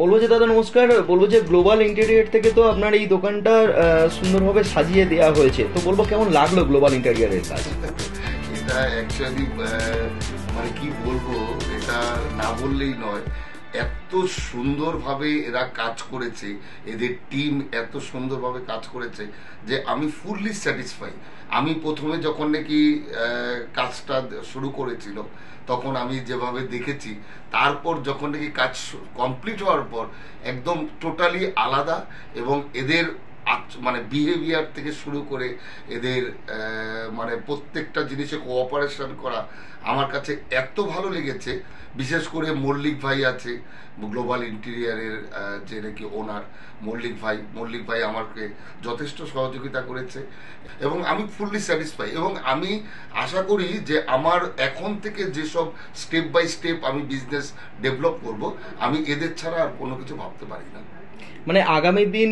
বলবো যে দাদা নমস্কার, বলবো যে গ্লোবাল ইন্টেরিয়র থেকে তো আপনার এই দোকানটা সুন্দরভাবে সাজিয়ে দেওয়া হয়েছে, তো বলবো কেমন লাগলো গ্লোবাল ইন্টেরিয়রের কাজ? এটা অ্যাকচুয়ালি মানে কি বলবো, এটা না বললেই নয়। এত সুন্দরভাবে এরা কাজ করেছে, এদের টিম এত সুন্দরভাবে কাজ করেছে যে আমি ফুললি স্যাটিসফাই। আমি প্রথমে যখন নাকি কাজটা শুরু করেছিল তখন আমি যেভাবে দেখেছি, তারপর যখন নাকি কাজ কমপ্লিট হওয়ার পর একদম টোটালি আলাদা। এবং এদের মানে বিহেভিয়ার থেকে শুরু করে এদের মানে প্রত্যেকটা জিনিসে কোঅপারেশন করা আমার কাছে এত ভালো লেগেছে। বিশেষ করে মল্লিক ভাই আছে, গ্লোবাল ইন্টেরিয়রের যে নাকি ওনার মল্লিক ভাই আমাকে যথেষ্ট সহযোগিতা করেছে এবং আমি ফুললি স্যাটিসফাই। এবং আমি আশা করি যে আমার এখন থেকে যেসব স্টেপ বাই স্টেপ আমি বিজনেস ডেভেলপ করব, আমি এদের ছাড়া আর কোনো কিছু ভাবতে পারি না। মানে আগামী দিন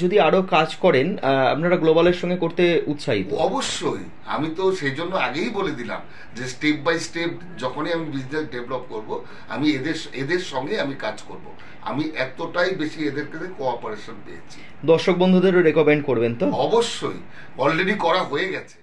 যদি আরো কাজ করেন, আপনারা গ্লোবালের সঙ্গে করতে উৎসাহিত? অবশ্যই, আমি তো সেই জন্য আগেই বলে দিলাম যে স্টেপ বাই স্টেপ যখনই আমি বিজনেস ডেভেলপ করব, আমি এদের সঙ্গে আমি কাজ করব। আমি এতটাই বেশি এদের কাছে কোঅপারেশন পেয়েছি। দর্শক বন্ধুদেরও রেকমেন্ড করবেন তো? অবশ্যই, অলরেডি করা হয়ে গেছে।